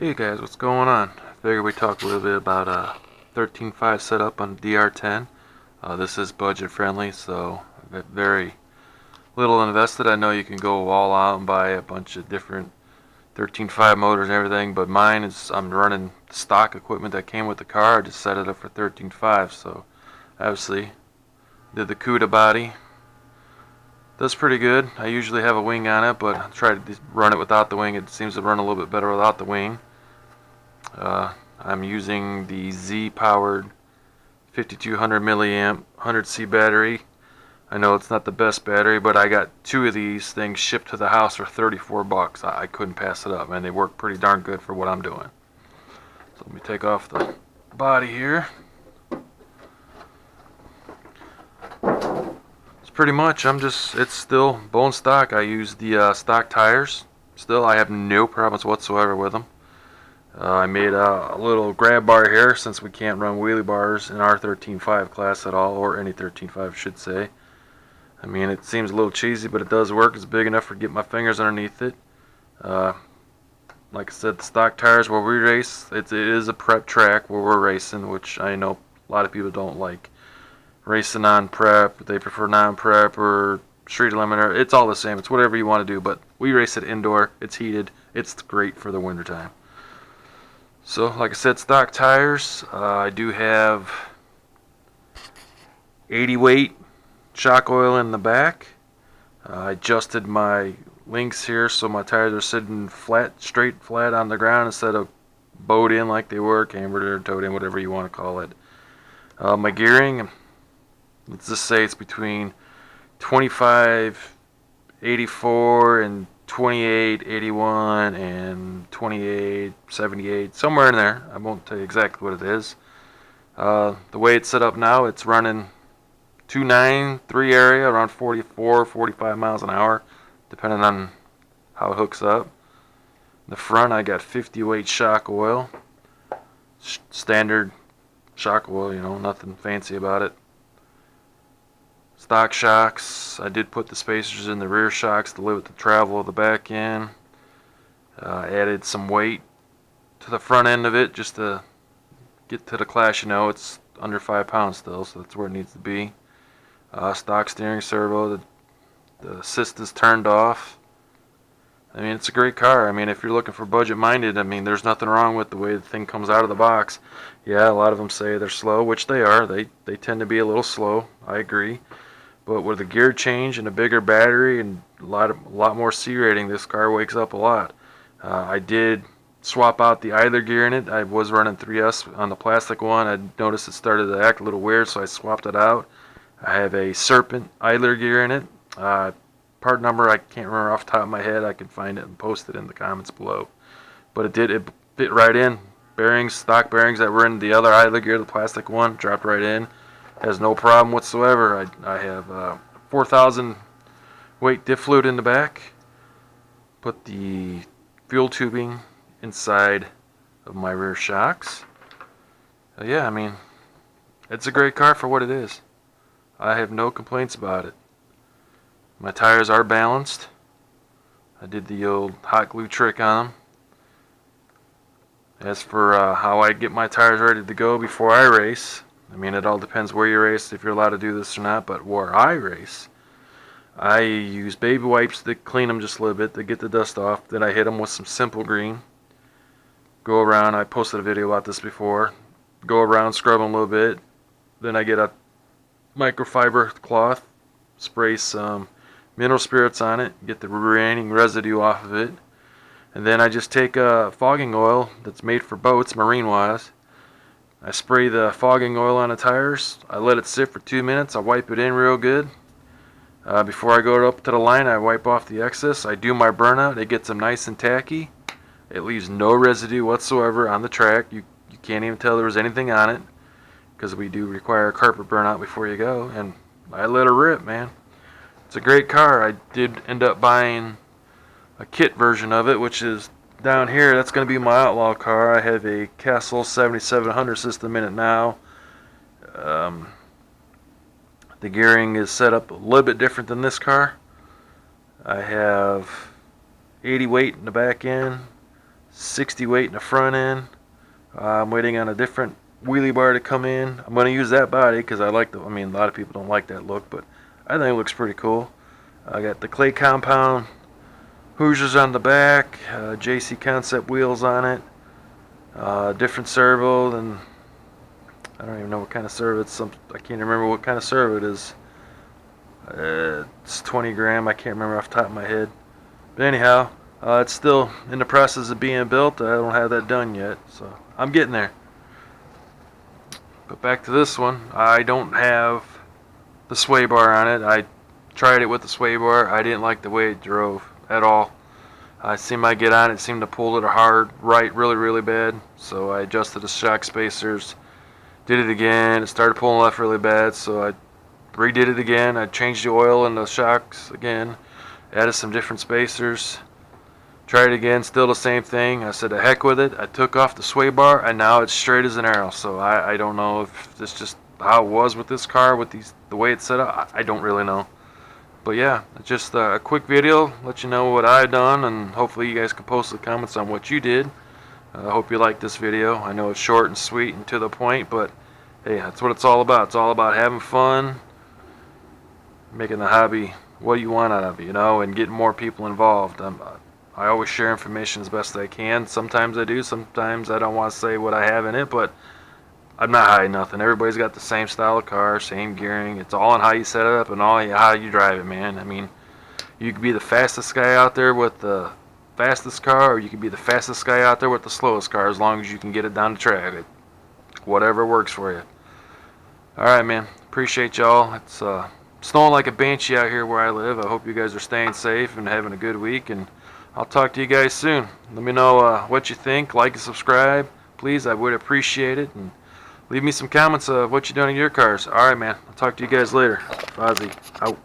Hey guys, what's going on? I figured we'd talk a little bit about 13.5 setup on DR10. This is budget friendly, so very little invested. I know you can go all out and buy a bunch of different 13.5 motors and everything, but mine is I'm running stock equipment that came with the car. I just set it up for 13.5, so obviously did the CUDA body. Does pretty good. I usually have a wing on it, but I try to run it without the wing. It seems to run a little bit better without the wing. I'm using the Z-powered 5200 milliamp 100C battery. I know it's not the best battery, but I got two of these things shipped to the house for 34 bucks. I couldn't pass it up, man. They work pretty darn good for what I'm doing. So let me take off the body here. It's pretty much, it's still bone stock. I use the stock tires. Still, I have no problems whatsoever with them. I made a little grab bar here since we can't run wheelie bars in our 13.5 class at all, or any 13.5 should say. I mean, it seems a little cheesy, but it does work. It's big enough for get my fingers underneath it. Like I said, the stock tires where we race, it is a prep track where we're racing, which I know a lot of people don't like racing on prep. They prefer non-prep or street limiter. It's all the same. It's whatever you want to do, but we race it indoor. It's heated. It's great for the wintertime. So, like I said, stock tires. I do have 80 weight shock oil in the back. I adjusted my links here so my tires are sitting straight flat on the ground instead of bowed in like they were, cambered or towed in, whatever you want to call it. My gearing, let's just say it's between 25.84 and 28.81 and 28.78, somewhere in there. I won't tell you exactly what it is. The way it's set up now, it's running 293 area, around 44, 45 miles an hour, depending on how it hooks up. In the front, I got 50 weight shock oil, standard shock oil, nothing fancy about it. Stock shocks. I did put the spacers in the rear shocks to limit the travel of the back end. Added some weight to the front end of it just to get to the class. It's under 5 pounds still, so that's where it needs to be. Stock steering servo. The assist is turned off. I mean, it's a great car. I mean, if you're looking for budget-minded, I mean, there's nothing wrong with the way the thing comes out of the box. Yeah, a lot of them say they're slow, which they are. They tend to be a little slow. I agree. But with a gear change and a bigger battery and a lot more C rating, this car wakes up a lot. I did swap out the idler gear in it. I was running 3S on the plastic one. I noticed it started to act a little weird, so I swapped it out. I have a Serpent idler gear in it. Part number I can't remember off the top of my head. I can find it and post it in the comments below. But it fit right in. Bearings, stock bearings that were in the other idler gear, the plastic one, dropped right in. Has no problem whatsoever. I have 4,000 weight diff fluid in the back. Put the fuel tubing inside of my rear shocks. Yeah, I mean, it's a great car for what it is. I have no complaints about it. My tires are balanced. I did the old hot glue trick on them. As for how I get my tires ready to go before I race, I mean, it all depends where you race, if you're allowed to do this or not, but where I race, I use baby wipes to clean them just a little bit to get the dust off. Then I hit them with some Simple Green. Go around, I posted a video about this before. Go around, scrub them a little bit. Then I get a microfiber cloth, spray some mineral spirits on it, get the remaining residue off of it. And then I just take a fogging oil that's made for boats, marine-wise. I spray the fogging oil on the tires. I let it sit for 2 minutes. I wipe it in real good. Before I go up to the line, I wipe off the excess. I do my burnout. It gets them nice and tacky. It leaves no residue whatsoever on the track. You can't even tell there was anything on it because we do require a carpet burnout before you go. And I let her rip, man. It's a great car. I did end up buying a kit version of it, which is down here. That's going to be my outlaw car. I have a Castle 7700 system in it now. The gearing is set up a little bit different than this car. I have 80 weight in the back end, 60 weight in the front end. I'm waiting on a different wheelie bar to come in. I'm going to use that body because I like the, I mean, a lot of people don't like that look, but I think it looks pretty cool. I got the clay compound Hoosiers on the back, JC Concept wheels on it, different servo than, I don't even know what kind of servo it's, I can't remember what kind of servo it is. It's 20 gram, I can't remember off the top of my head. But anyhow, it's still in the process of being built. I don't have that done yet, so I'm getting there. But back to this one, I don't have the sway bar on it. I tried it with the sway bar. I didn't like the way it drove at all. I seemed I get on it, seemed to pull it hard right really bad. So I adjusted the shock spacers, did it again. It started pulling left really bad, so I redid it again. I changed the oil and the shocks again, added some different spacers, tried it again, still the same thing. I said the heck with it. I took off the sway bar and now it's straight as an arrow. So I don't know if this just how it was with this car, with the way it's set up. I don't really know. But yeah, just a quick video, let you know what I've done, and hopefully you guys can post the comments on what you did. I hope you like this video. I know it's short and sweet and to the point, but hey, that's what it's all about. It's all about having fun, making the hobby what you want out of it, you know, and getting more people involved. I always share information as best I can. Sometimes I do, sometimes I don't want to say what I have in it, but I'm not hiding nothing. Everybody's got the same style of car, same gearing. It's all on how you set it up and all how you drive it, man. I mean, you could be the fastest guy out there with the fastest car, or you could be the fastest guy out there with the slowest car, as long as you can get it down the track. Whatever works for you. Alright, man. Appreciate y'all. It's snowing like a banshee out here where I live. I hope you guys are staying safe and having a good week, and I'll talk to you guys soon. Let me know what you think. Like and subscribe, please. I would appreciate it. And leave me some comments of what you're doing in your cars. Alright, man. I'll talk to you guys later. Fozzie, out.